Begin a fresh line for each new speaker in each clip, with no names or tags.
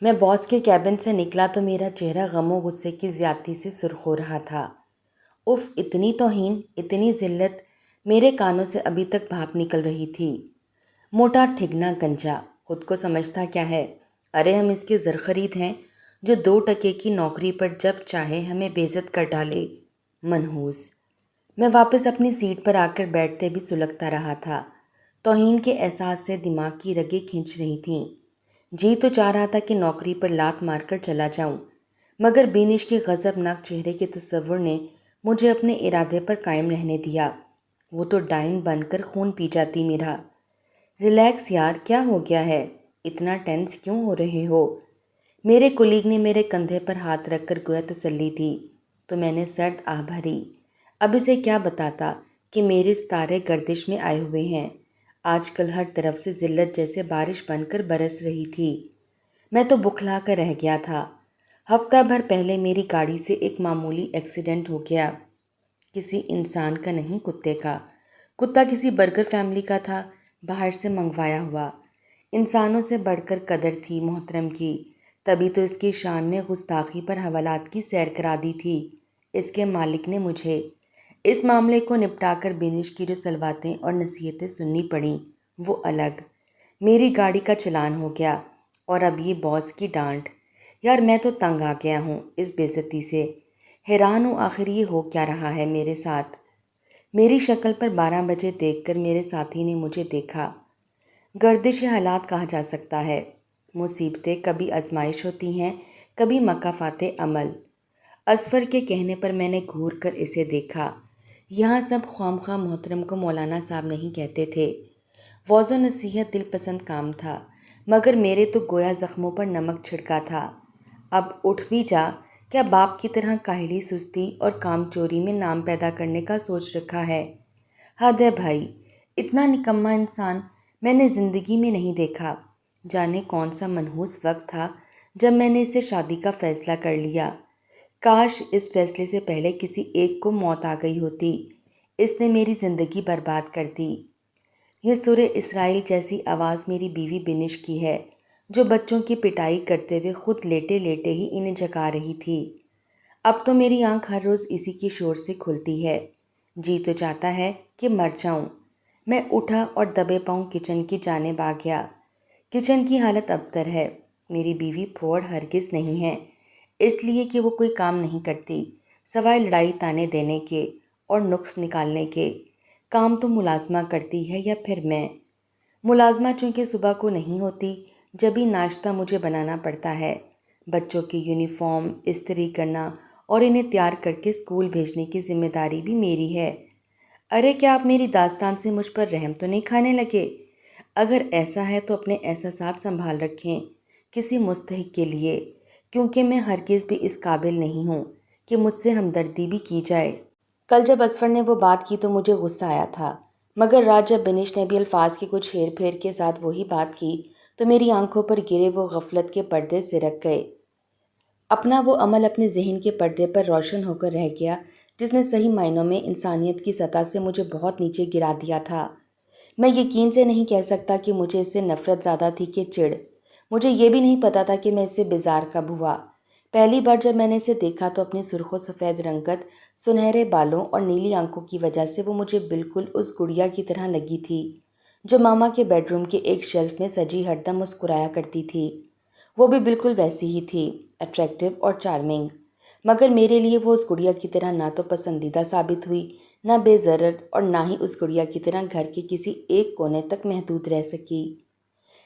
میں باس کے کیبن سے نکلا تو میرا چہرہ غم و غصے کی زیادتی سے سرخ ہو رہا تھا۔ اف، اتنی توہین، اتنی ذلت میرے کانوں سے ابھی تک بھاپ نکل رہی تھی۔ موٹا ٹھگنا گنجا، خود کو سمجھتا کیا ہے؟ ارے ہم اس کے زرخرید ہیں جو 2 ٹکے کی نوکری پر جب چاہے ہمیں بے عزت کر ڈالے۔ منحوس۔ میں واپس اپنی سیٹ پر آ کر بیٹھتے بھی سلگتا رہا تھا۔ توہین کے احساس سے دماغ کی رگیں کھنچ رہی تھیں۔ جی تو چاہ رہا تھا کہ نوکری پر لات مار کر چلا جاؤں، مگر بینش کے غضبناک چہرے کے تصور نے مجھے اپنے ارادے پر قائم رہنے دیا۔ وہ تو ڈائن بن کر خون پی جاتی میرا۔ ریلیکس یار، کیا ہو گیا ہے؟ اتنا ٹینس کیوں ہو رہے ہو؟ میرے کولیگ نے میرے کندھے پر ہاتھ رکھ کر گویا تسلی دی تو میں نے سرد آہ بھری۔ اب اسے کیا بتاتا کہ میرے ستارے گردش میں آئے ہوئے ہیں۔ آج کل ہر طرف سے ذلت جیسے بارش بن کر برس رہی تھی۔ میں تو بکھلا کر رہ گیا تھا۔ ہفتہ بھر پہلے میری گاڑی سے ایک معمولی ایکسیڈنٹ ہو گیا۔ کسی انسان کا نہیں، کتے کا۔ کتا کسی برگر فیملی کا تھا، باہر سے منگوایا ہوا۔ انسانوں سے بڑھ کر قدر تھی محترم کی، تبھی تو اس کی شان میں گستاخی پر حوالات کی سیر کرا دی تھی اس کے مالک نے مجھے۔ اس معاملے کو نپٹا کر بینش کی جو سلواتیں اور نصیحتیں سننی پڑیں وہ الگ۔ میری گاڑی کا چلان ہو گیا اور اب یہ باس کی ڈانٹ۔ یار میں تو تنگ آ گیا ہوں اس بے عزتی سے۔ حیران ہوں آخر یہ ہو کیا رہا ہے میرے ساتھ۔ میری شکل پر 12 بجے دیکھ کر میرے ساتھی نے مجھے دیکھا۔ گردش حالات کہا جا سکتا ہے۔ مصیبتیں کبھی آزمائش ہوتی ہیں، کبھی مکافات عمل۔ اصفر کے کہنے پر میں نے گھور کر اسے دیکھا۔ یہاں سب خواہ محترم کو مولانا صاحب نہیں کہتے تھے۔ وعظ و نصیحت دل پسند کام تھا، مگر میرے تو گویا زخموں پر نمک چھڑکا تھا۔ اب اٹھ بھی جا، کیا باپ کی طرح کاہلی سستی اور کام چوری میں نام پیدا کرنے کا سوچ رکھا ہے؟ حد ہے بھائی، اتنا نکما انسان میں نے زندگی میں نہیں دیکھا۔ جانے کون سا منحوس وقت تھا جب میں نے اس سے شادی کا فیصلہ کر لیا۔ کاش اس فیصلے سے پہلے کسی ایک کو موت آ گئی ہوتی۔ اس نے میری زندگی برباد کر دی۔ یہ سورہ اسرائیل جیسی آواز میری بیوی بینش کی ہے، جو بچوں کی پٹائی کرتے ہوئے خود لیٹے لیٹے ہی انہیں جگا رہی تھی۔ اب تو میری آنکھ ہر روز اسی کی شور سے کھلتی ہے۔ جی تو چاہتا ہے کہ مر جاؤں۔ میں اٹھا اور دبے پاؤں کچن کی جانب آ گیا۔ کچن کی حالت ابتر ہے۔ میری بیوی پھوڑ ہرگز نہیں ہے، اس لیے کہ وہ کوئی کام نہیں کرتی سوائے لڑائی تانے دینے کے اور نقص نکالنے کے۔ کام تو ملازمہ کرتی ہے یا پھر میں۔ ملازمہ چونکہ صبح کو نہیں ہوتی، جبھی ناشتہ مجھے بنانا پڑتا ہے۔ بچوں کی یونیفارم استری کرنا اور انہیں تیار کر کے اسکول بھیجنے کی ذمہ داری بھی میری ہے۔ ارے کیا آپ میری داستان سے مجھ پر رحم تو نہیں کھانے لگے؟ اگر ایسا ہے تو اپنے احساسات سنبھال رکھیں کسی مستحق کے لیے، کیونکہ میں ہرگز بھی اس قابل نہیں ہوں کہ مجھ سے ہمدردی بھی کی جائے۔ کل جب اصفر نے وہ بات کی تو مجھے غصہ آیا تھا، مگر رات جب بینش نے بھی الفاظ کی کچھ ہیر پھیر کے ساتھ وہی بات کی تو میری آنکھوں پر گرے وہ غفلت کے پردے سرک گئے۔ اپنا وہ عمل اپنے ذہن کے پردے پر روشن ہو کر رہ گیا جس نے صحیح معنوں میں انسانیت کی سطح سے مجھے بہت نیچے گرا دیا تھا۔ میں یقین سے نہیں کہہ سکتا کہ مجھے اس سے نفرت زیادہ تھی کہ چڑ۔ مجھے یہ بھی نہیں پتا تھا کہ میں اس سے بیزار کب ہوا۔ پہلی بار جب میں نے اسے دیکھا تو اپنی سرخ و سفید رنگت، سنہرے بالوں اور نیلی آنکھوں کی وجہ سے وہ مجھے بالکل اس گڑیا کی طرح لگی تھی جو ماما کے بیڈ روم کے ایک شیلف میں سجی ہر دم مسکرایا کرتی تھی۔ وہ بھی بالکل ویسی ہی تھی، اٹریکٹیو اور چارمنگ، مگر میرے لیے وہ اس گڑیا کی طرح نہ تو پسندیدہ ثابت ہوئی، نہ بے ضرر، اور نہ ہی اس گڑیا کی طرح گھر کے کسی ایک کونے تک محدود رہ سکی۔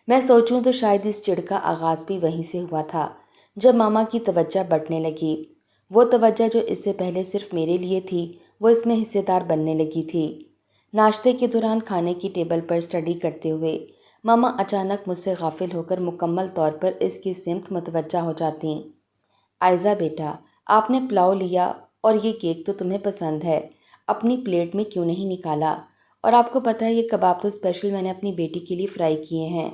میں سوچوں تو شاید اس چڑ کا آغاز بھی وہیں سے ہوا تھا جب ماما کی توجہ بٹنے لگی۔ وہ توجہ جو اس سے پہلے صرف میرے لیے تھی وہ اس میں حصے دار بننے لگی تھی۔ ناشتے کے دوران کھانے کی ٹیبل پر اسٹڈی کرتے ہوئے ماما اچانک مجھ سے غافل ہو کر مکمل طور پر اس کی سمت متوجہ ہو جاتیں۔ آئزہ بیٹا، آپ نے پلاؤ لیا اور یہ کیک تو تمہیں پسند ہے، اپنی پلیٹ میں کیوں نہیں نکالا؟ اور آپ کو پتہ ہے یہ کباب تو اسپیشل میں نے اپنی بیٹی کے لیے فرائی کیے ہیں۔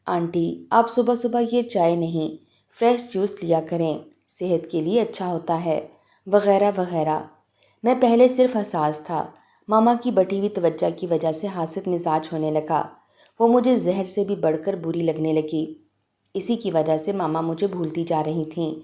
آنٹی، آپ صبح صبح یہ چائے نہیں، فریش جوس لیا کریں، صحت کے لیے اچھا ہوتا ہے، وغیرہ وغیرہ۔ میں پہلے صرف حساس تھا، ماما کی بٹی ہوئی توجہ کی وجہ سے حاسد مزاج ہونے لگا۔ وہ مجھے زہر سے بھی بڑھ کر بری لگنے لگی۔ اسی کی وجہ سے ماما مجھے بھولتی جا رہی تھیں۔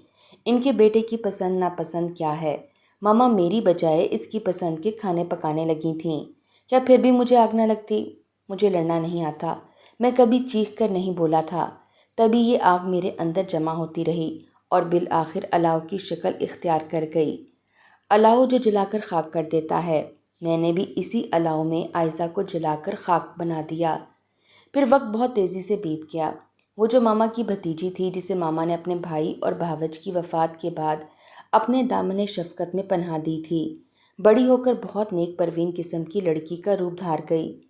ان کے بیٹے کی پسند ناپسند کیا ہے؟ ماما میری بجائے اس کی پسند کے کھانے پکانے لگی تھیں۔ کیا پھر بھی مجھے آگ نہ لگتی؟ مجھے لڑنا نہیں آتا، میں کبھی چیخ کر نہیں بولا تھا۔ تبھی یہ آگ میرے اندر جمع ہوتی رہی اور بالآخر الاؤ کی شکل اختیار کر گئی۔ الاؤ جو جلا کر خاک کر دیتا ہے، میں نے بھی اسی الاؤ میں عائزہ کو جلا کر خاک بنا دیا۔ پھر وقت بہت تیزی سے بیت گیا۔ وہ جو ماما کی بھتیجی تھی جسے ماما نے اپنے بھائی اور بہاوج کی وفات کے بعد اپنے دامن شفقت میں پناہ دی تھی، بڑی ہو کر بہت نیک پروین قسم کی لڑکی کا روپ دھار گئی۔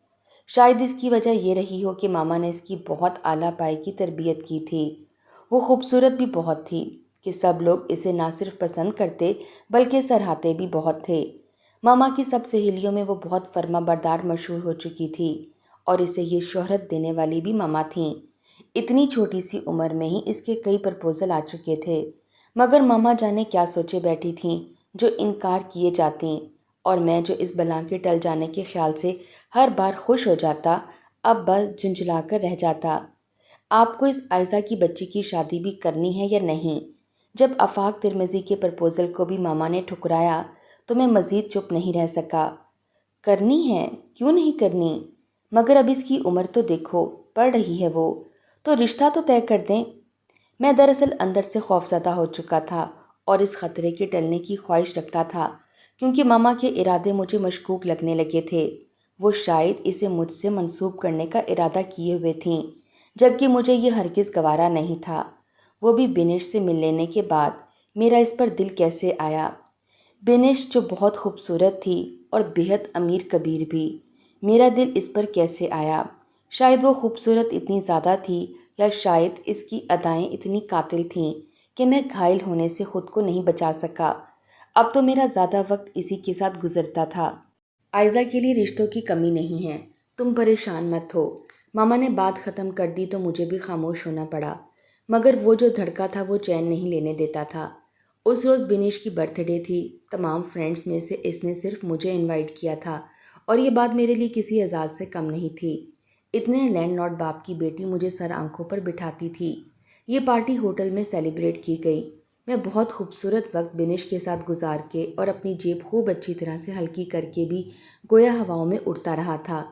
شاید اس کی وجہ یہ رہی ہو کہ ماما نے اس کی بہت اعلیٰ پائے کی تربیت کی تھی۔ وہ خوبصورت بھی بہت تھی کہ سب لوگ اسے نہ صرف پسند کرتے بلکہ سراہتے بھی بہت تھے۔ ماما کی سب سہیلیوں میں وہ بہت فرما بردار مشہور ہو چکی تھی اور اسے یہ شہرت دینے والی بھی ماما تھیں۔ اتنی چھوٹی سی عمر میں ہی اس کے کئی پرپوزل آ چکے تھے، مگر ماما جانے کیا سوچے بیٹھی تھیں جو انکار کیے جاتی، اور میں جو اس بلا کے ٹل جانے کے خیال سے ہر بار خوش ہو جاتا، اب بس جھنجھلا کر رہ جاتا۔ آپ کو اس عائزہ کی بچی کی شادی بھی کرنی ہے یا نہیں؟ جب آفاق ترمذی کے پرپوزل کو بھی ماما نے ٹھکرایا تو میں مزید چپ نہیں رہ سکا۔ کرنی ہے؟ کیوں نہیں کرنی؟ مگر اب اس کی عمر تو دیکھو، پڑھ رہی ہے وہ، تو رشتہ تو طے کر دیں۔ میں دراصل اندر سے خوفزدہ ہو چکا تھا اور اس خطرے کے ٹلنے کی خواہش رکھتا تھا، کیونکہ ماما کے ارادے مجھے مشکوک لگنے لگے تھے۔ وہ شاید اسے مجھ سے منسوب کرنے کا ارادہ کیے ہوئے تھیں، جبکہ مجھے یہ ہرگز گوارا نہیں تھا۔ وہ بھی بنش سے مل لینے کے بعد میرا اس پر دل کیسے آیا؟ بنش جو بہت خوبصورت تھی اور بہت امیر کبیر بھی، میرا دل اس پر کیسے آیا؟ شاید وہ خوبصورت اتنی زیادہ تھی یا شاید اس کی ادائیں اتنی قاتل تھیں کہ میں گھائل ہونے سے خود کو نہیں بچا سکا۔ اب تو میرا زیادہ وقت اسی کے ساتھ گزرتا تھا۔ عائزہ کے لیے رشتوں کی کمی نہیں ہے، تم پریشان مت ہو۔ ماما نے بات ختم کر دی تو مجھے بھی خاموش ہونا پڑا، مگر وہ جو دھڑکا تھا وہ چین نہیں لینے دیتا تھا۔ اس روز بنیش کی برتھ ڈے تھی۔ تمام فرینڈز میں سے اس نے صرف مجھے انوائٹ کیا تھا اور یہ بات میرے لیے کسی اعزاز سے کم نہیں تھی۔ اتنے لینڈ لارڈ باپ کی بیٹی مجھے سر آنکھوں پر بٹھاتی تھی۔ یہ پارٹی ہوٹل میں سیلیبریٹ کی گئی۔ میں بہت خوبصورت وقت بنش کے ساتھ گزار کے اور اپنی جیب خوب اچھی طرح سے ہلکی کر کے بھی گویا ہواؤں میں اڑتا رہا تھا۔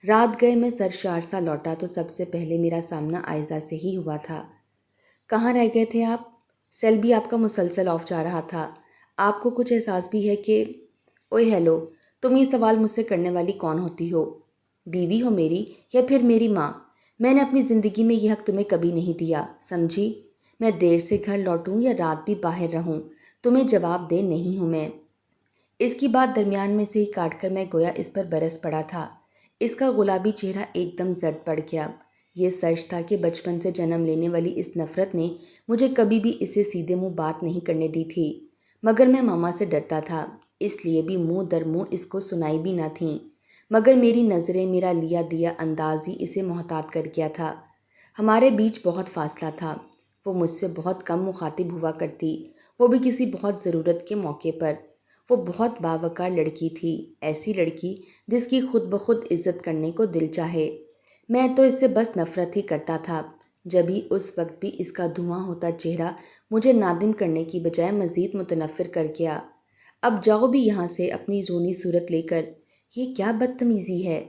رات گئے میں سرشار سا لوٹا تو سب سے پہلے میرا سامنا عائزہ سے ہی ہوا تھا۔ کہاں رہ گئے تھے آپ؟ سیل بھی آپ کا مسلسل آف جا رہا تھا۔ آپ کو کچھ احساس بھی ہے کہ… اوئے ہیلو، تم یہ سوال مجھ سے کرنے والی کون ہوتی ہو؟ بیوی ہو میری یا پھر میری ماں؟ میں نے اپنی زندگی میں یہ حق تمہیں کبھی نہیں دیا، سمجھی؟ میں دیر سے گھر لوٹوں یا رات بھی باہر رہوں، تمہیں جواب دہ نہیں ہوں میں۔ اس کی بات درمیان میں سے ہی کاٹ کر میں گویا اس پر برس پڑا تھا۔ اس کا گلابی چہرہ ایک دم زرد پڑ گیا۔ یہ سچ تھا کہ بچپن سے جنم لینے والی اس نفرت نے مجھے کبھی بھی اسے سیدھے منہ بات نہیں کرنے دی تھی، مگر میں ماما سے ڈرتا تھا، اس لیے بھی منہ در منہ اس کو سنائی بھی نہ تھیں، مگر میری نظریں، میرا لیا دیا انداز ہی اسے محتاط کر گیا تھا۔ ہمارے بیچ بہت فاصلہ تھا۔ وہ مجھ سے بہت کم مخاطب ہوا کرتی، وہ بھی کسی بہت ضرورت کے موقع پر۔ وہ بہت باوقار لڑکی تھی، ایسی لڑکی جس کی خود بخود عزت کرنے کو دل چاہے۔ میں تو اس سے بس نفرت ہی کرتا تھا۔ جبھی اس وقت بھی اس کا دھواں ہوتا چہرہ مجھے نادم کرنے کی بجائے مزید متنفر کر گیا۔ اب جاؤ بھی یہاں سے اپنی رونی صورت لے کر، یہ کیا بدتمیزی ہے؟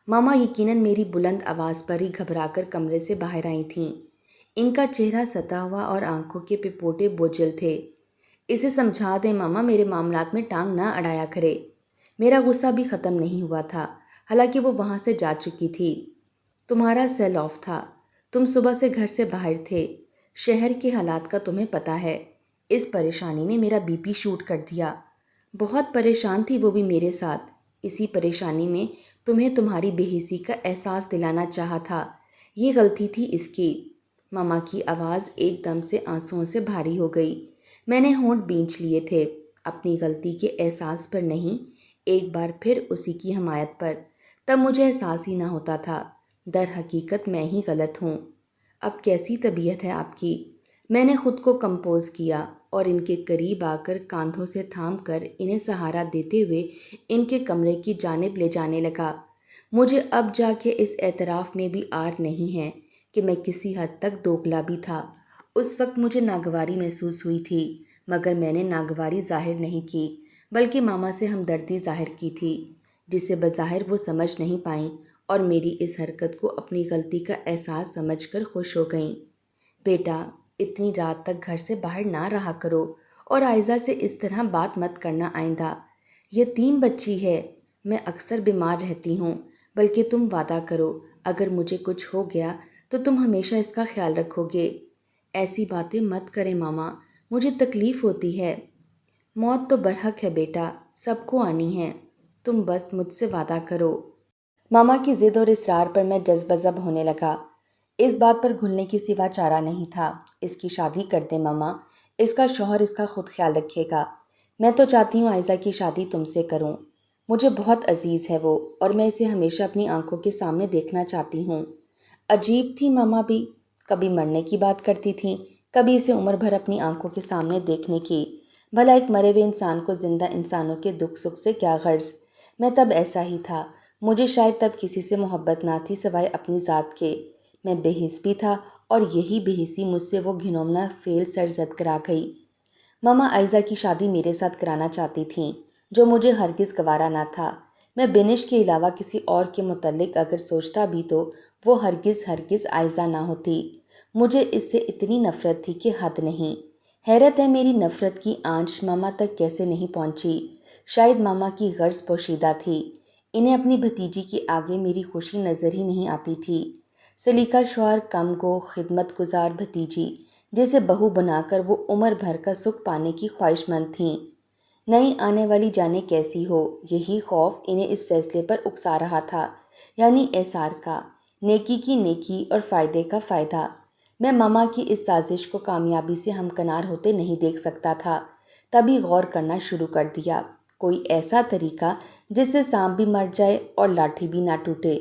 ماما یقیناً میری بلند آواز پر ہی گھبرا کر کمرے سے باہر آئی تھیں۔ ان کا چہرہ ستا ہوا اور آنکھوں کے پپوٹے بوجھل تھے۔ اسے سمجھا دیں ماما میرے معاملات میں ٹانگ نہ اڑایا کرے۔ میرا غصہ بھی ختم نہیں ہوا تھا، حالانکہ وہ وہاں سے جا چکی تھی۔ تمہارا سیل آف تھا، تم صبح سے گھر سے باہر تھے، شہر کے حالات کا تمہیں پتہ ہے۔ اس پریشانی نے میرا بی پی شوٹ کر دیا۔ بہت پریشان تھی وہ بھی میرے ساتھ۔ اسی پریشانی میں تمہیں تمہاری بے حسی کا احساس دلانا چاہا تھا، یہ غلطی تھی اس کی۔ ماما کی آواز ایک دم سے آنسوؤں سے بھاری ہو گئی۔ میں نے ہونٹ بینچ لیے تھے، اپنی غلطی کے احساس پر نہیں، ایک بار پھر اسی کی حمایت پر۔ تب مجھے احساس ہی نہ ہوتا تھا، در حقیقت میں ہی غلط ہوں۔ اب کیسی طبیعت ہے آپ کی؟ میں نے خود کو کمپوز کیا اور ان کے قریب آ کر کاندھوں سے تھام کر انہیں سہارا دیتے ہوئے ان کے کمرے کی جانب لے جانے لگا۔ مجھے اب جا کے اس اعتراف میں بھی عار نہیں ہے کہ میں کسی حد تک دوگلا بھی تھا۔ اس وقت مجھے ناگواری محسوس ہوئی تھی، مگر میں نے ناگواری ظاہر نہیں کی بلکہ ماما سے ہمدردی ظاہر کی تھی، جسے بظاہر وہ سمجھ نہیں پائیں اور میری اس حرکت کو اپنی غلطی کا احساس سمجھ کر خوش ہو گئیں۔ بیٹا، اتنی رات تک گھر سے باہر نہ رہا کرو اور عائزہ سے اس طرح بات مت کرنا آئندہ۔ یتیم بچی ہے، میں اکثر بیمار رہتی ہوں، بلکہ تم وعدہ کرو اگر مجھے کچھ ہو گیا تو تم ہمیشہ اس کا خیال رکھو گے۔ ایسی باتیں مت کریں ماما، مجھے تکلیف ہوتی ہے۔ موت تو برحق ہے بیٹا، سب کو آنی ہے، تم بس مجھ سے وعدہ کرو۔ ماما کی ضد اور اصرار پر میں جذب بذب ہونے لگا۔ اس بات پر گھلنے کی سوا چارہ نہیں تھا۔ اس کی شادی کر دیں ماما، اس کا شوہر اس کا خود خیال رکھے گا۔ میں تو چاہتی ہوں عائزہ کی شادی تم سے کروں، مجھے بہت عزیز ہے وہ، اور میں اسے ہمیشہ اپنی آنکھوں کے سامنے دیکھنا چاہتی ہوں۔ عجیب تھی ماما بھی، کبھی مرنے کی بات کرتی تھیں، کبھی اسے عمر بھر اپنی آنکھوں کے سامنے دیکھنے کی۔ بھلا ایک مرے ہوئے انسان کو زندہ انسانوں کے دکھ سکھ سے کیا غرض؟ میں تب ایسا ہی تھا، مجھے شاید تب کسی سے محبت نہ تھی سوائے اپنی ذات کے۔ میں بے حس بھی تھا اور یہی بے حسی مجھ سے وہ گھنونا فعل سرزد کرا گئی۔ ماما عائزہ کی شادی میرے ساتھ کرانا چاہتی تھیں، جو مجھے ہرگز گوارا نہ تھا۔ میں بینش کے علاوہ کسی اور کے متعلق اگر سوچتا بھی تو وہ ہرگز عائزہ نہ ہوتی۔ مجھے اس سے اتنی نفرت تھی کہ حد نہیں۔ حیرت ہے میری نفرت کی آنچ ماما تک کیسے نہیں پہنچی۔ شاید ماما کی غرض پوشیدہ تھی، انہیں اپنی بھتیجی کے آگے میری خوشی نظر ہی نہیں آتی تھی۔ سلیقہ شوہر کم گو خدمت گزار بھتیجی جسے بہو بنا کر وہ عمر بھر کا سکھ پانے کی خواہش مند تھیں۔ نئی آنے والی جانے کیسی ہو، یہی خوف انہیں اس فیصلے پر اکسا رہا تھا، یعنی ایثار کا، نیکی کی نیکی اور فائدے کا فائدہ۔ میں ماما کی اس سازش کو کامیابی سے ہمکنار ہوتے نہیں دیکھ سکتا تھا، تبھی غور کرنا شروع کر دیا۔ کوئی ایسا طریقہ جس سے سانپ بھی مر جائے اور لاٹھی بھی نہ ٹوٹے،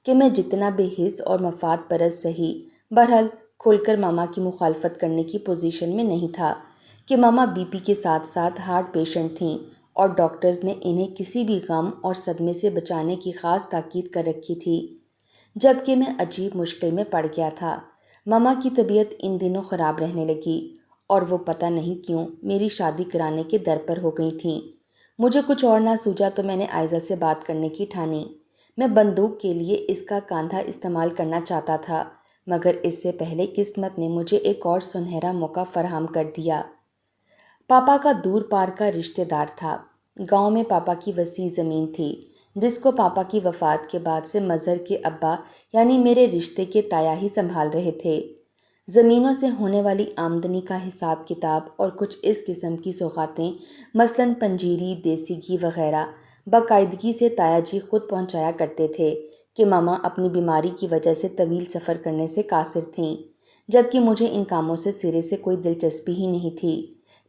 کہ میں جتنا بے حس اور مفاد پرست سہی، بہرحال کھل کر ماما کی مخالفت کرنے کی پوزیشن میں نہیں تھا کہ ماما بی پی کے ساتھ ساتھ ہارٹ پیشنٹ تھیں اور ڈاکٹرز نے انہیں کسی بھی غم اور صدمے سے بچانے کی خاص تاکید کر رکھی تھی، جبکہ میں عجیب مشکل میں پڑ گیا تھا۔ ماما کی طبیعت ان دنوں خراب رہنے لگی اور وہ پتہ نہیں کیوں میری شادی کرانے کے در پر ہو گئی تھیں۔ مجھے کچھ اور نہ سوجا تو میں نے عائزہ سے بات کرنے کی ٹھانی۔ میں بندوق کے لیے اس کا کاندھا استعمال کرنا چاہتا تھا، مگر اس سے پہلے قسمت نے مجھے ایک اور سنہرا موقع فراہم کر دیا۔ پاپا کا دور پار کا رشتہ دار تھا۔ گاؤں میں پاپا کی وسیع زمین تھی، جس کو پاپا کی وفات کے بعد سے مظہر کے ابا یعنی میرے رشتے کے تایا ہی سنبھال رہے تھے۔ زمینوں سے ہونے والی آمدنی کا حساب کتاب اور کچھ اس قسم کی سوغاتیں، مثلاً پنجیری، دیسی گھی وغیرہ، باقاعدگی سے تایا جی خود پہنچایا کرتے تھے کہ ماما اپنی بیماری کی وجہ سے طویل سفر کرنے سے قاصر تھیں، جبکہ مجھے ان کاموں سے سرے سے کوئی دلچسپی ہی نہیں تھی۔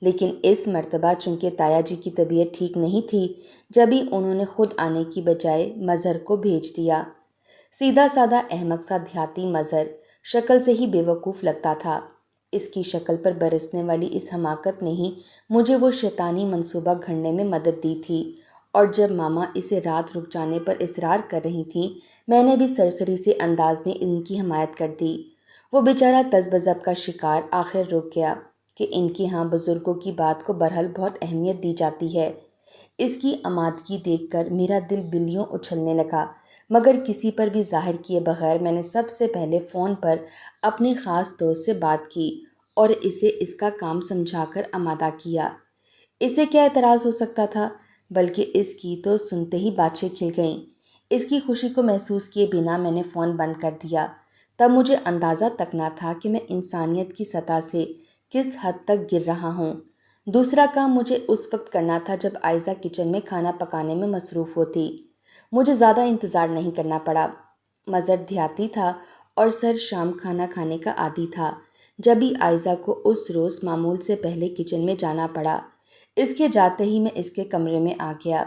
لیکن اس مرتبہ چونکہ تایا جی کی طبیعت ٹھیک نہیں تھی، جبھی انہوں نے خود آنے کی بجائے مظہر کو بھیج دیا۔ سیدھا سادہ احمق سا دیہاتی مظہر شکل سے ہی بے وقوف لگتا تھا۔ اس کی شکل پر برسنے والی اس حماقت نے ہی مجھے وہ شیطانی منصوبہ گھڑنے میں مدد دی تھی، اور جب ماما اسے رات رک جانے پر اصرار کر رہی تھیں، میں نے بھی سرسری سے انداز میں ان کی حمایت کر دی۔ وہ بیچارہ تذبذب کا شکار آخر رک گیا کہ ان کے ہاں بزرگوں کی بات کو برحال بہت اہمیت دی جاتی ہے۔ اس کی آمادگی دیکھ کر میرا دل بلیوں اچھلنے لگا، مگر کسی پر بھی ظاہر کیے بغیر میں نے سب سے پہلے فون پر اپنے خاص دوست سے بات کی اور اسے اس کا کام سمجھا کر آمادہ کیا۔ اسے کیا اعتراض ہو سکتا تھا، بلکہ اس کی تو سنتے ہی باتیں کھل گئیں۔ اس کی خوشی کو محسوس کیے بنا میں نے فون بند کر دیا۔ تب مجھے اندازہ تک نہ تھا کہ میں انسانیت کی سطح سے کس حد تک گر رہا ہوں۔ دوسرا کام مجھے اس وقت کرنا تھا جب عائزہ کچن میں کھانا پکانے میں مصروف ہوتی۔ مجھے زیادہ انتظار نہیں کرنا پڑا۔ مظہر دیہاتی تھا اور سر شام کھانا کھانے کا عادی تھا، جبھی عائزہ کو اس روز معمول سے پہلے کچن میں جانا پڑا۔ اس کے جاتے ہی میں اس کے کمرے میں آ گیا۔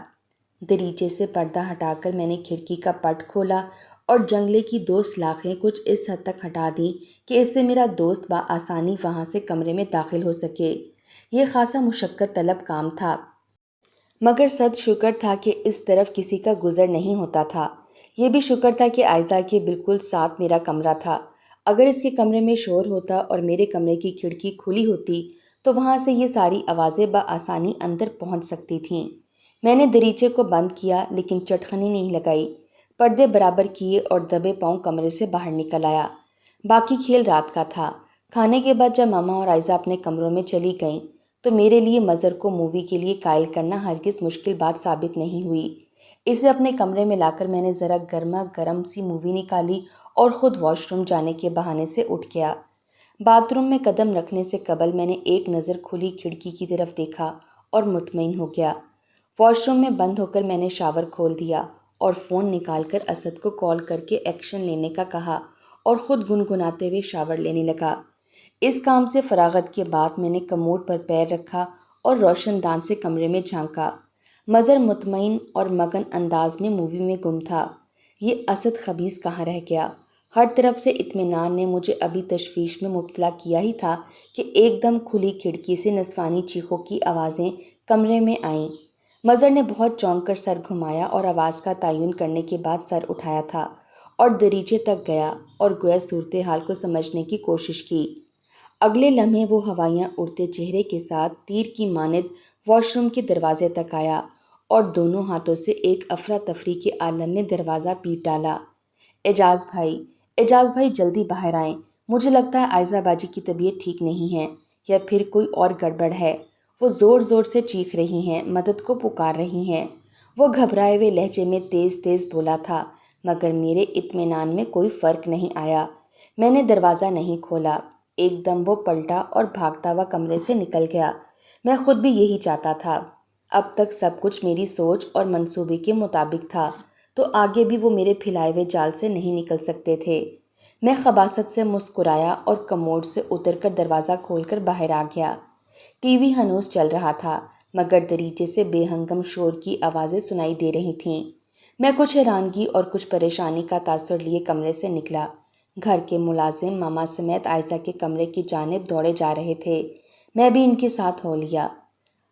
دریچے سے پردہ ہٹا کر میں نے کھڑکی کا پٹ کھولا اور جنگلے کی 2 سلاخیں کچھ اس حد تک ہٹا دیں کہ اس سے میرا دوست بآسانی وہاں سے کمرے میں داخل ہو سکے۔ یہ خاصا مشقت طلب کام تھا، مگر صد شکر تھا کہ اس طرف کسی کا گزر نہیں ہوتا تھا۔ یہ بھی شکر تھا کہ عائزہ کے بالکل ساتھ میرا کمرہ تھا۔ اگر اس کے کمرے میں شور ہوتا اور میرے کمرے کی کھڑکی کھلی ہوتی تو وہاں سے یہ ساری آوازیں بآسانی اندر پہنچ سکتی تھیں۔ میں نے دریچے کو بند کیا لیکن چٹخنی نہیں لگائی، پردے برابر کیے اور دبے پاؤں کمرے سے باہر نکل آیا۔ باقی کھیل رات کا تھا۔ کھانے کے بعد جب ماما اور عائزہ اپنے کمروں میں چلی گئیں تو میرے لیے مظہر کو مووی کے لیے قائل کرنا ہرگز مشکل بات ثابت نہیں ہوئی۔ اسے اپنے کمرے میں لا کر میں نے ذرا گرما گرم سی مووی نکالی اور خود واش روم جانے کے بہانے سے اٹھ گیا۔ باتھ روم میں قدم رکھنے سے قبل میں نے ایک نظر کھلی کھڑکی کی طرف دیکھا اور مطمئن ہو گیا۔ واش روم میں بند ہو کر میں نے شاور کھول دیا اور فون نکال کر اسد کو کال کر کے ایکشن لینے کا کہا اور خود گنگناتے ہوئے شاور لینے لگا۔ اس کام سے فراغت کے بعد میں نے کموڈ پر پیر رکھا اور روشن دان سے کمرے میں جھانکا۔ مظہر مطمئن اور مگن انداز میں مووی میں گم تھا۔ یہ اسد خبیث کہاں رہ گیا؟ ہر طرف سے اطمینان نے مجھے ابھی تشویش میں مبتلا کیا ہی تھا کہ ایک دم کھلی کھڑکی سے نسوانی چیخوں کی آوازیں کمرے میں آئیں۔ مظہر نے بہت چونک کر سر گھمایا اور آواز کا تعین کرنے کے بعد سر اٹھایا تھا اور دریچے تک گیا اور گویا صورتحال کو سمجھنے کی کوشش کی۔ اگلے لمحے وہ ہوائیاں اڑتے چہرے کے ساتھ تیر کی مانند واش روم کے دروازے تک آیا اور دونوں ہاتھوں سے ایک افراتفری کے عالم میں دروازہ پیٹ ڈالا۔ اعجاز بھائی جلدی باہر آئیں، مجھے لگتا ہے عائزہ باجی کی طبیعت ٹھیک نہیں ہے یا پھر کوئی اور گڑبڑ ہے۔ وہ زور زور سے چیخ رہی ہیں، مدد کو پکار رہی ہیں۔ وہ گھبرائے ہوئے لہجے میں تیز تیز بولا تھا، مگر میرے اطمینان میں کوئی فرق نہیں آیا۔ میں نے دروازہ نہیں کھولا۔ ایک دم وہ پلٹا اور بھاگتا ہوا کمرے سے نکل گیا۔ میں خود بھی یہی چاہتا تھا۔ اب تک سب کچھ میری سوچ اور منصوبے کے مطابق تھا تو آگے بھی وہ میرے پھیلائے ہوئے جال سے نہیں نکل سکتے تھے۔ میں خباثت سے مسکرایا اور کموڈ سے اتر کر دروازہ کھول کر باہر آ گیا۔ ٹی وی ہنوز چل رہا تھا مگر دریچے سے بے ہنگم شور کی آوازیں سنائی دے رہی تھیں۔ میں کچھ حیرانگی اور کچھ پریشانی کا تاثر لیے کمرے سے نکلا۔ گھر کے ملازم ماما سمیت عائزہ کے کمرے کی جانب دوڑے جا رہے تھے۔ میں بھی ان کے ساتھ ہو لیا۔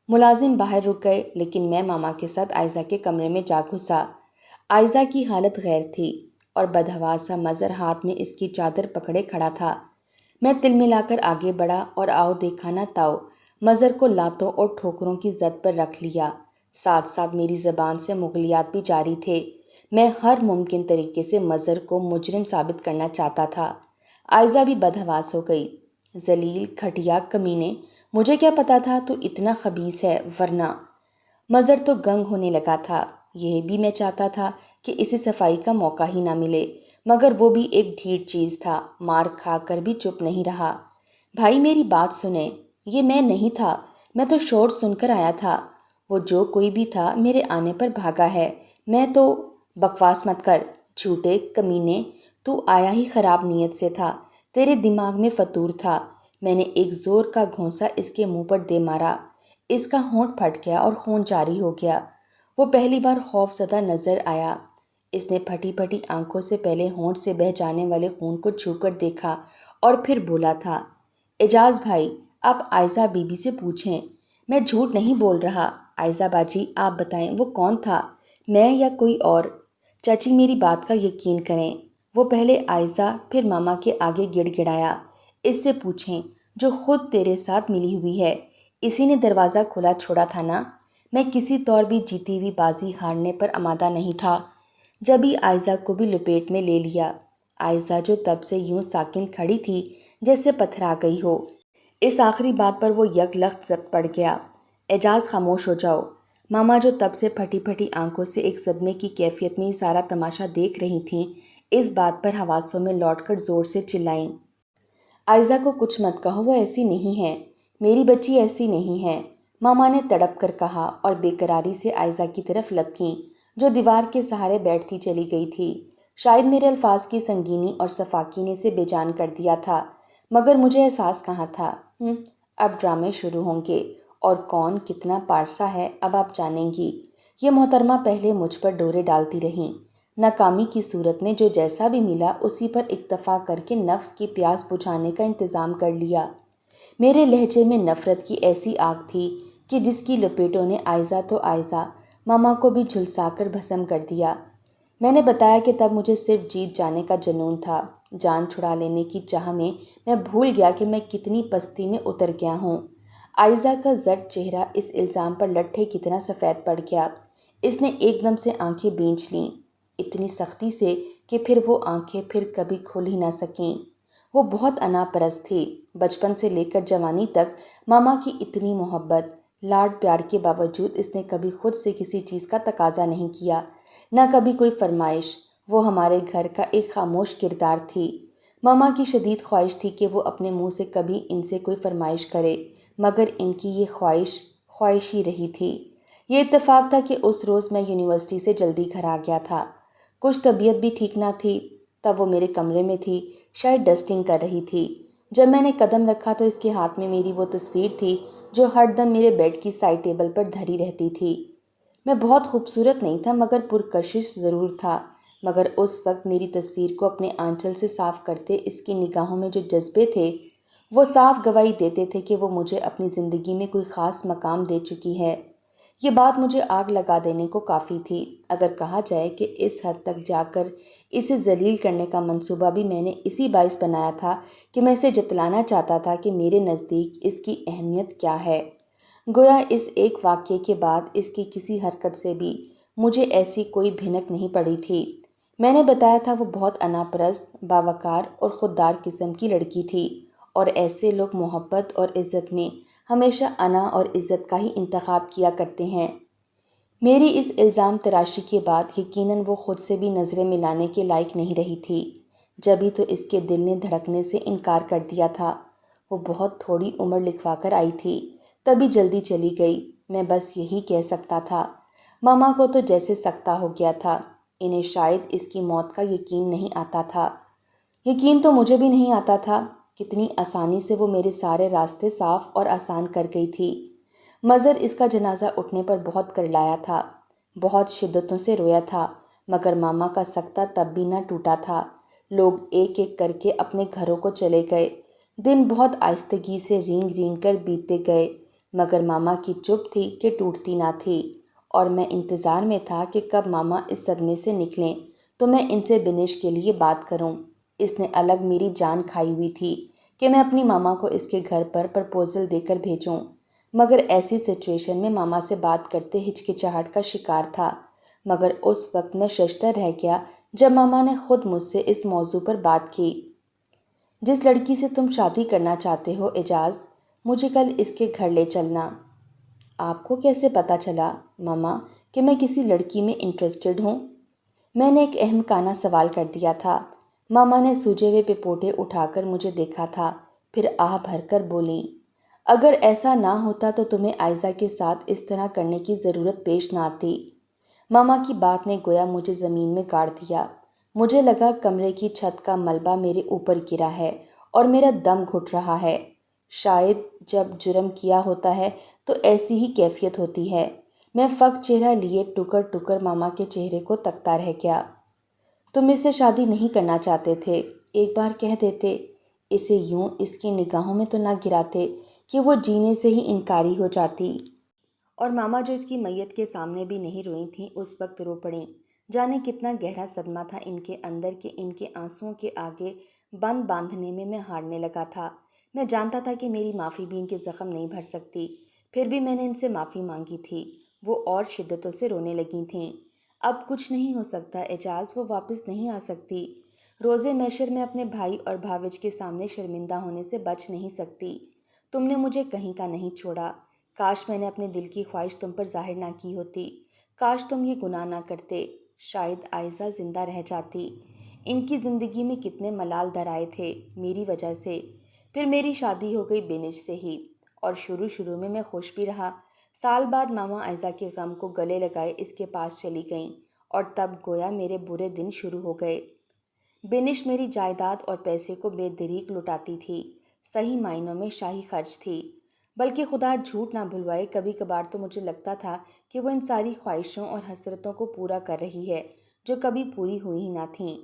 ملازم باہر رک گئے لیکن میں ماما کے ساتھ عائزہ کے کمرے میں جا گھسا۔ عائزہ کی حالت غیر تھی اور بدحواس سا مظہر ہاتھ میں اس کی چادر پکڑے کھڑا تھا۔ میں تل ملا کر آگے بڑھا اور آؤ دیکھا نہ تاؤ مظہر کو لاتوں اور ٹھوکروں کی زد پر رکھ لیا۔ ساتھ ساتھ میری زبان سے مغلیات بھی جاری تھے۔ میں ہر ممکن طریقے سے مظہر کو مجرم ثابت کرنا چاہتا تھا۔ عائزہ بھی بدحواس ہو گئی۔ ذلیل، گھٹیا، کمینے، مجھے کیا پتا تھا تو اتنا خبیث ہے، ورنہ۔ مظہر تو گنگ ہونے لگا تھا۔ یہ بھی میں چاہتا تھا کہ اسے صفائی کا موقع ہی نہ ملے، مگر وہ بھی ایک ڈھیٹ چیز تھا، مار کھا کر بھی چپ نہیں رہا۔ بھائی میری بات سنیں، یہ میں نہیں تھا، میں تو شور سن کر آیا تھا۔ وہ جو کوئی بھی تھا میرے آنے پر بھاگا ہے، میں تو… بکواس مت کر، جھوٹے کمینے، تو آیا ہی خراب نیت سے تھا، تیرے دماغ میں فطور تھا۔ میں نے ایک زور کا گھونسا اس کے منہ پر دے مارا۔ اس کا ہونٹ پھٹ گیا اور خون جاری ہو گیا۔ وہ پہلی بار خوف زدہ نظر آیا۔ اس نے پھٹی پھٹی آنکھوں سے پہلے ہونٹ سے بہہ جانے والے خون کو چھو کر دیکھا اور پھر بولا تھا، اعجاز بھائی آپ عائزہ بی بی سے پوچھیں، میں جھوٹ نہیں بول رہا۔ عائزہ باجی آپ بتائیں وہ کون تھا، میں یا کوئی اور؟ چاچی میری بات کا یقین کریں۔ وہ پہلے عائزہ پھر ماما کے آگے گڑ گڑایا، اس سے پوچھیں جو خود تیرے ساتھ ملی ہوئی ہے، اسی نے دروازہ کھلا چھوڑا تھا نا؟ میں کسی طور بھی جیتی ہوئی بازی ہارنے پر آمادہ نہیں تھا۔ جبھی عائزہ کو بھی لپیٹ میں لے لیا۔ عائزہ جو تب سے یوں ساکن کھڑی تھی جیسے پتھرا گئی ہو، اس آخری بات پر وہ یک لخت زد پڑ گیا۔ اعجاز خاموش ہو جاؤ۔ ماما جو تب سے پھٹی پھٹی آنکھوں سے ایک صدمے کی کیفیت میں یہ سارا تماشا دیکھ رہی تھیں، اس بات پر حواسوں میں لوٹ کر زور سے چلائیں، عائزہ کو کچھ مت کہو، وہ ایسی نہیں ہے، میری بچی ایسی نہیں ہے۔ ماما نے تڑپ کر کہا اور بے قراری سے عائزہ کی طرف لپکیں جو دیوار کے سہارے بیٹھتی چلی گئی تھی۔ شاید میرے الفاظ کی سنگینی اور سفاکی نے اسے بے جان کر دیا تھا، مگر مجھے احساس کہاں تھا۔ اب ڈرامے شروع ہوں گے اور کون کتنا پارسا ہے اب آپ جانیں گی۔ یہ محترمہ پہلے مجھ پر ڈورے ڈالتی رہیں، ناکامی کی صورت میں جو جیسا بھی ملا اسی پر اکتفا کر کے نفس کی پیاس بجھانے کا انتظام کر لیا۔ میرے لہجے میں نفرت کی ایسی آگ تھی کہ جس کی لپیٹوں نے عائزہ تو عائزہ ماما کو بھی جھلسا کر بھسم کر دیا۔ میں نے بتایا کہ تب مجھے صرف جیت جانے کا جنون تھا، جان چھڑا لینے کی چاہ میں بھول گیا کہ میں کتنی پستی میں اتر گیا ہوں۔ عائزہ کا زرد چہرہ اس الزام پر لٹھے کتنا سفید پڑ گیا۔ اس نے ایک دم سے آنکھیں بینچ لیں، اتنی سختی سے کہ پھر وہ آنکھیں پھر کبھی کھل ہی نہ سکیں۔ وہ بہت انا پرست تھی۔ بچپن سے لے کر جوانی تک ماما کی اتنی محبت، لاڈ پیار کے باوجود اس نے کبھی خود سے کسی چیز کا تقاضا نہیں کیا، نہ کبھی کوئی فرمائش۔ وہ ہمارے گھر کا ایک خاموش کردار تھی۔ ماما کی شدید خواہش تھی کہ وہ اپنے منہ سے کبھی ان سے کوئی فرمائش کرے، مگر ان کی یہ خواہش ہی رہی تھی۔ یہ اتفاق تھا کہ اس روز میں یونیورسٹی سے جلدی گھر آ گیا تھا۔ کچھ طبیعت بھی ٹھیک نہ تھی۔ تب وہ میرے کمرے میں تھی، شاید ڈسٹنگ کر رہی تھی۔ جب میں نے قدم رکھا تو اس کے ہاتھ میں میری وہ تصویر تھی جو ہر دم میرے بیڈ کی سائڈ ٹیبل پر دھری رہتی تھی۔ میں بہت خوبصورت نہیں تھا مگر پرکشش ضرور تھا، مگر اس وقت میری تصویر کو اپنے آنچل سے صاف کرتے اس کی نگاہوں میں جو جذبے تھے وہ صاف گواہی دیتے تھے کہ وہ مجھے اپنی زندگی میں کوئی خاص مقام دے چکی ہے۔ یہ بات مجھے آگ لگا دینے کو کافی تھی۔ اگر کہا جائے کہ اس حد تک جا کر اسے ذلیل کرنے کا منصوبہ بھی میں نے اسی باعث بنایا تھا کہ میں اسے جتلانا چاہتا تھا کہ میرے نزدیک اس کی اہمیت کیا ہے۔ گویا اس ایک واقعے کے بعد اس کی کسی حرکت سے بھی مجھے ایسی کوئی بھنک نہیں پڑی تھی۔ میں نے بتایا تھا وہ بہت انا پرست، باوقار اور خوددار قسم کی لڑکی تھی، اور ایسے لوگ محبت اور عزت میں ہمیشہ انا اور عزت کا ہی انتخاب کیا کرتے ہیں۔ میری اس الزام تراشی کے بعد یقیناً وہ خود سے بھی نظریں ملانے کے لائق نہیں رہی تھی۔ جبھی تو اس کے دل نے دھڑکنے سے انکار کر دیا تھا۔ وہ بہت تھوڑی عمر لکھوا کر آئی تھی، تبھی جلدی چلی گئی۔ میں بس یہی کہہ سکتا تھا۔ ماما کو تو جیسے سکتہ ہو گیا تھا۔ انہیں شاید اس کی موت کا یقین نہیں آتا تھا۔ یقین تو مجھے بھی نہیں آتا تھا۔ کتنی آسانی سے وہ میرے سارے راستے صاف اور آسان کر گئی تھی۔ مظہر اس کا جنازہ اٹھنے پر بہت کرلایا تھا، بہت شدتوں سے رویا تھا، مگر ماما کا سکتہ تب بھی نہ ٹوٹا تھا۔ لوگ ایک ایک کر کے اپنے گھروں کو چلے گئے۔ دن بہت آہستگی سے رینگ رینگ کر بیتتے گئے، مگر ماما کی چپ تھی کہ ٹوٹتی نہ تھی، اور میں انتظار میں تھا کہ کب ماما اس صدمے سے نکلیں تو میں ان سے بنش کے لیے بات کروں۔ اس نے الگ میری جان کھائی ہوئی تھی کہ میں اپنی ماما کو اس کے گھر پر پرپوزل دے کر بھیجوں، مگر ایسی سچویشن میں ماما سے بات کرتے ہچکچاہٹ کا شکار تھا۔ مگر اس وقت میں ششدر رہ گیا جب ماما نے خود مجھ سے اس موضوع پر بات کی۔ جس لڑکی سے تم شادی کرنا چاہتے ہو اعجاز، مجھے کل اس کے گھر لے چلنا۔ آپ کو کیسے پتہ چلا ماما کہ میں کسی لڑکی میں انٹرسٹڈ ہوں؟ میں نے ایک احمقانہ سوال کر دیا تھا۔ ماما نے سوجے ہوئے پپوٹے اٹھا کر مجھے دیکھا تھا، پھر آہ بھر کر بولیں، اگر ایسا نہ ہوتا تو تمہیں عائزہ کے ساتھ اس طرح کرنے کی ضرورت پیش نہ آتی۔ ماما کی بات نے گویا مجھے زمین میں گاڑ دیا۔ مجھے لگا کمرے کی چھت کا ملبہ میرے اوپر گرا ہے اور میرا دم گھٹ رہا ہے۔ شاید جب جرم کیا ہوتا ہے تو ایسی ہی کیفیت ہوتی ہے۔ میں فک چہرہ لیے ٹکر ٹکر ماما کے چہرے کو تکتا رہ گیا۔ تم اس سے شادی نہیں کرنا چاہتے تھے، ایک بار کہہ دیتے۔ اسے یوں اس کی نگاہوں میں تو نہ گراتے کہ وہ جینے سے ہی انکاری ہو جاتی۔ اور ماما جو اس کی میت کے سامنے بھی نہیں روئی تھیں اس وقت رو پڑیں۔ جانے کتنا گہرا صدمہ تھا ان کے اندر کہ ان کے آنسوؤں کے آگے بند باندھنے میں ہارنے لگا تھا۔ میں جانتا تھا کہ میری معافی بھی ان کے زخم نہیں بھر سکتی، پھر بھی میں نے ان سے معافی مانگی تھی۔ وہ اور شدتوں سے رونے لگی تھیں۔ اب کچھ نہیں ہو سکتا اعجاز، وہ واپس نہیں آ سکتی۔ روزے محشر میں اپنے بھائی اور بھاوج کے سامنے شرمندہ ہونے سے بچ نہیں سکتی۔ تم نے مجھے کہیں کا نہیں چھوڑا۔ کاش میں نے اپنے دل کی خواہش تم پر ظاہر نہ کی ہوتی، کاش تم یہ گناہ نہ کرتے، شاید عائزہ زندہ رہ جاتی۔ ان کی زندگی میں کتنے ملال در آئے تھے میری وجہ سے۔ پھر میری شادی ہو گئی بینش سے ہی، اور شروع میں خوش بھی رہا۔ سال بعد ماما عائزہ کے غم کو گلے لگائے اس کے پاس چلی گئیں، اور تب گویا میرے برے دن شروع ہو گئے۔ بینش میری جائیداد اور پیسے کو بے دریغ لٹاتی تھی، صحیح معنوں میں شاہی خرچ تھی۔ بلکہ خدا جھوٹ نہ بھلوائے، کبھی کبھار تو مجھے لگتا تھا کہ وہ ان ساری خواہشوں اور حسرتوں کو پورا کر رہی ہے جو کبھی پوری ہوئی ہی نہ تھیں۔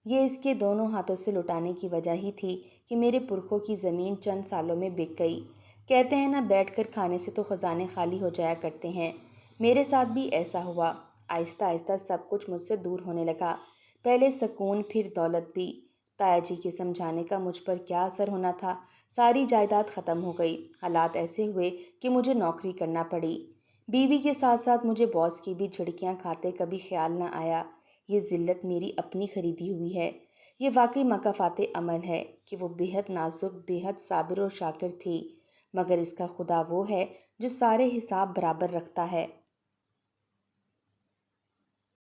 یہ اس کے دونوں ہاتھوں سے لٹانے کی وجہ ہی تھی کہ میرے پرکھوں کی زمین چند سالوں میں بک گئی۔ کہتے ہیں نا، بیٹھ کر کھانے سے تو خزانے خالی ہو جایا کرتے ہیں۔ میرے ساتھ بھی ایسا ہوا۔ آہستہ آہستہ سب کچھ مجھ سے دور ہونے لگا، پہلے سکون، پھر دولت بھی۔ تایا جی کے سمجھانے کا مجھ پر کیا اثر ہونا تھا؟ ساری جائیداد ختم ہو گئی۔ حالات ایسے ہوئے کہ مجھے نوکری کرنا پڑی۔ بیوی کے ساتھ ساتھ مجھے باس کی بھی جھڑکیاں کھاتے کبھی خیال نہ آیا یہ ذلت میری اپنی خریدی ہوئی ہے۔ یہ واقعی مکافات عمل ہے کہ وہ بے حد نازک، بے حد صابر اور شاکر تھی، مگر اس کا خدا وہ ہے جو سارے حساب برابر رکھتا ہے۔